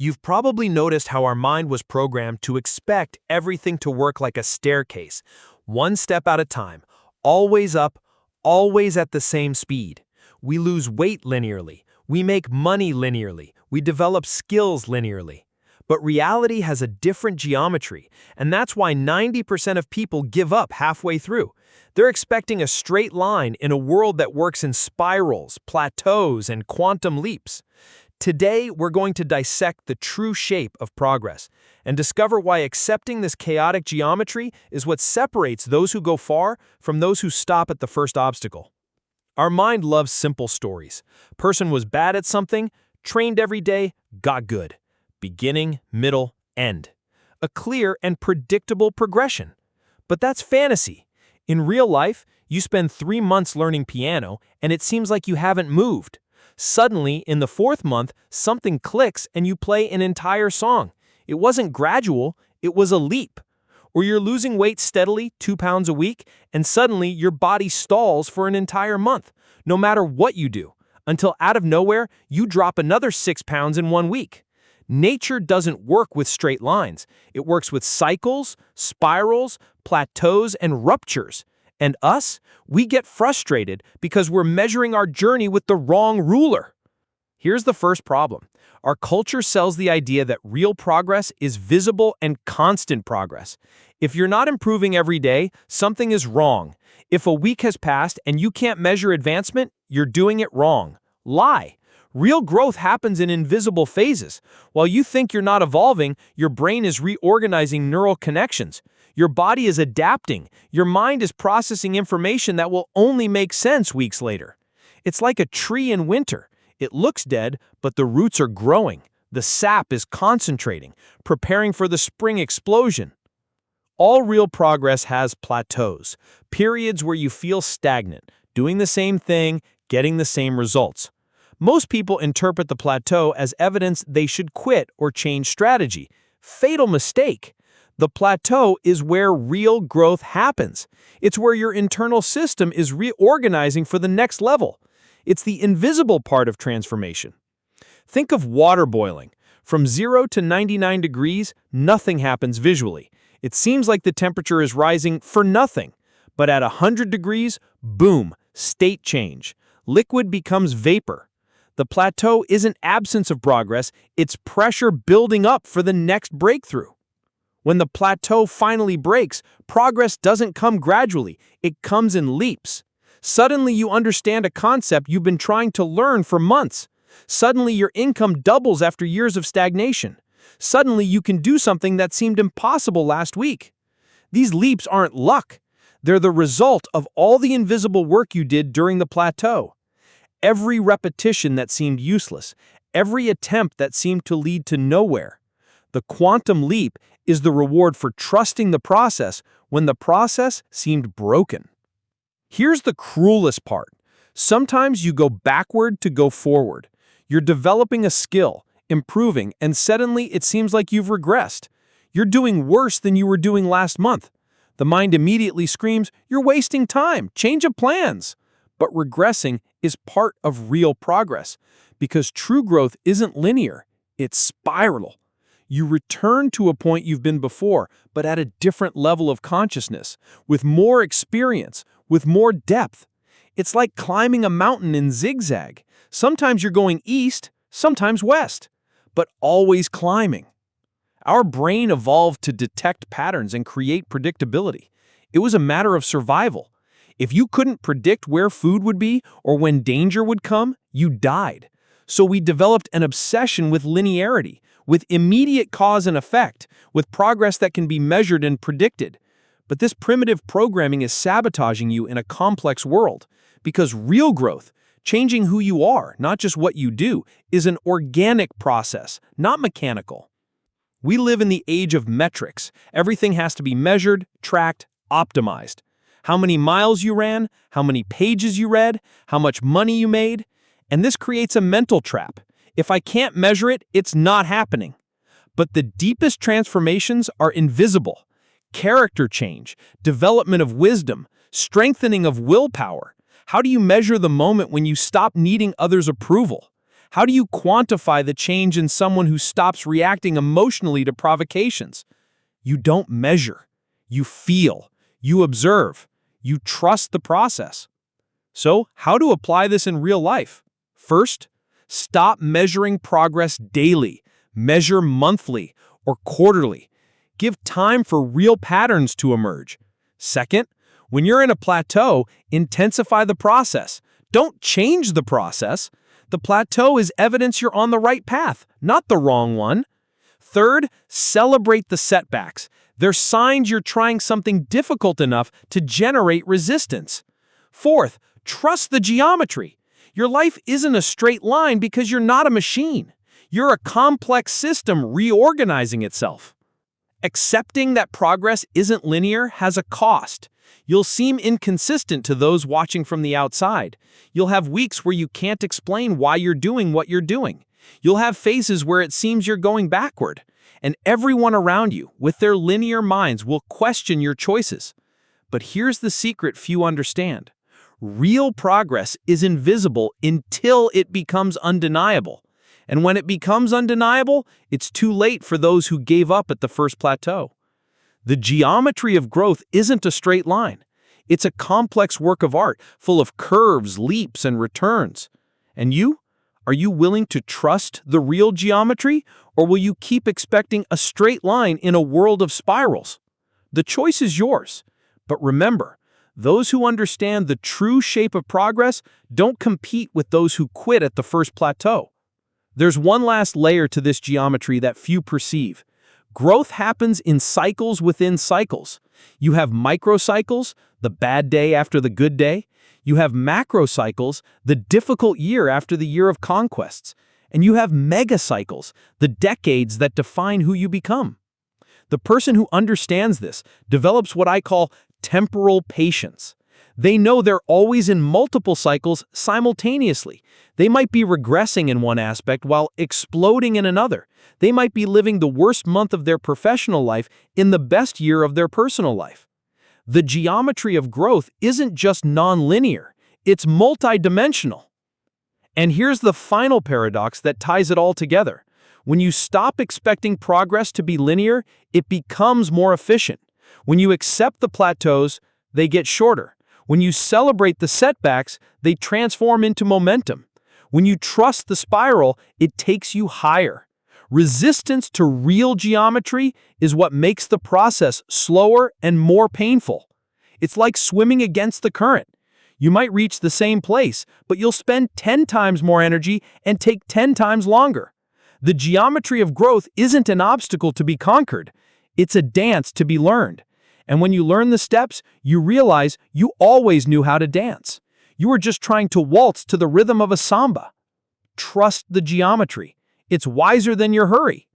You've probably noticed how our mind was programmed to expect everything to work like a staircase, one step at a time, always up, always at the same speed. We lose weight linearly, we make money linearly, we develop skills linearly. But reality has a different geometry, and that's why 90% of people give up halfway through. They're expecting a straight line in a world that works in spirals, plateaus, and quantum leaps. Today, we're going to dissect the true shape of progress and discover why accepting this chaotic geometry is what separates those who go far from those who stop at the first obstacle. Our mind loves simple stories. Person was bad at something, trained every day, got good. Beginning, middle, end. A clear and predictable progression. But that's fantasy. In real life, you spend 3 months learning piano and it seems like you haven't moved. Suddenly, in the 4th month, something clicks and you play an entire song. It wasn't gradual, it was a leap. Or you're losing weight steadily, 2 pounds a week, and suddenly your body stalls for an entire month, no matter what you do, until out of nowhere, you drop another 6 pounds in 1 week. Nature doesn't work with straight lines. It works with cycles, spirals, plateaus, and ruptures. And us, we get frustrated because we're measuring our journey with the wrong ruler. Here's the first problem. Our culture sells the idea that real progress is visible and constant progress. If you're not improving every day, something is wrong. If a week has passed and you can't measure advancement, you're doing it wrong. Lie. Real growth happens in invisible phases. While you think you're not evolving, your brain is reorganizing neural connections. Your body is adapting. Your mind is processing information that will only make sense weeks later. It's like a tree in winter. It looks dead, but the roots are growing. The sap is concentrating, preparing for the spring explosion. All real progress has plateaus, periods where you feel stagnant, doing the same thing, getting the same results. Most people interpret the plateau as evidence they should quit or change strategy. Fatal mistake. The plateau is where real growth happens. It's where your internal system is reorganizing for the next level. It's the invisible part of transformation. Think of water boiling. From 0 to 99 degrees, nothing happens visually. It seems like the temperature is rising for nothing. But at 100 degrees, boom, state change. Liquid becomes vapor. The plateau isn't absence of progress, it's pressure building up for the next breakthrough. When the plateau finally breaks, progress doesn't come gradually, it comes in leaps. Suddenly you understand a concept you've been trying to learn for months. Suddenly your income doubles after years of stagnation. Suddenly you can do something that seemed impossible last week. These leaps aren't luck. They're the result of all the invisible work you did during the plateau. Every repetition that seemed useless, every attempt that seemed to lead to nowhere. The quantum leap is the reward for trusting the process when the process seemed broken. Here's the cruelest part. Sometimes you go backward to go forward. You're developing a skill, improving, and suddenly it seems like you've regressed. You're doing worse than you were doing last month. The mind immediately screams, "You're wasting time, change of plans." But regressing is part of real progress, because true growth isn't linear, it's spiral. You return to a point you've been before, but at a different level of consciousness, with more experience, with more depth. It's like climbing a mountain in zigzag. Sometimes you're going east, sometimes west, but always climbing. Our brain evolved to detect patterns and create predictability. It was a matter of survival. If you couldn't predict where food would be or when danger would come, you died. So we developed an obsession with linearity, with immediate cause and effect, with progress that can be measured and predicted. But this primitive programming is sabotaging you in a complex world, because real growth, changing who you are, not just what you do, is an organic process, not mechanical. We live in the age of metrics. Everything has to be measured, tracked, optimized. How many miles you ran, how many pages you read, how much money you made. And this creates a mental trap. If I can't measure it, it's not happening. But the deepest transformations are invisible. Character change, development of wisdom, strengthening of willpower. How do you measure the moment when you stop needing others' approval? How do you quantify the change in someone who stops reacting emotionally to provocations? You don't measure. You feel. You observe. You trust the process. So, how to apply this in real life? First, stop measuring progress daily. Measure monthly or quarterly. Give time for real patterns to emerge. Second, when you're in a plateau, intensify the process. Don't change the process. The plateau is evidence you're on the right path, not the wrong one. Third, celebrate the setbacks. They're signs you're trying something difficult enough to generate resistance. Fourth, trust the geometry. Your life isn't a straight line because you're not a machine. You're a complex system reorganizing itself. Accepting that progress isn't linear has a cost. You'll seem inconsistent to those watching from the outside. You'll have weeks where you can't explain why you're doing what you're doing. You'll have phases where it seems you're going backward. And everyone around you, with their linear minds, will question your choices. But here's the secret few understand. Real progress is invisible until it becomes undeniable. And when it becomes undeniable, it's too late for those who gave up at the first plateau. The geometry of growth isn't a straight line. It's a complex work of art, full of curves, leaps, and returns. And you? Are you willing to trust the real geometry, or will you keep expecting a straight line in a world of spirals? The choice is yours. But remember, those who understand the true shape of progress don't compete with those who quit at the first plateau. There's one last layer to this geometry that few perceive. Growth happens in cycles within cycles. You have microcycles, the bad day after the good day. You have macrocycles, the difficult year after the year of conquests. And you have megacycles, the decades that define who you become. The person who understands this develops what I call temporal patience. They know they're always in multiple cycles simultaneously. They might be regressing in one aspect while exploding in another. They might be living the worst month of their professional life in the best year of their personal life. The geometry of growth isn't just nonlinear, it's multidimensional. And here's the final paradox that ties it all together. When you stop expecting progress to be linear, it becomes more efficient. When you accept the plateaus, they get shorter. When you celebrate the setbacks, they transform into momentum. When you trust the spiral, it takes you higher. Resistance to real geometry is what makes the process slower and more painful. It's like swimming against the current. You might reach the same place, but you'll spend 10 times more energy and take 10 times longer. The geometry of growth isn't an obstacle to be conquered. It's a dance to be learned. And when you learn the steps, you realize you always knew how to dance. You were just trying to waltz to the rhythm of a samba. Trust the geometry. It's wiser than your hurry.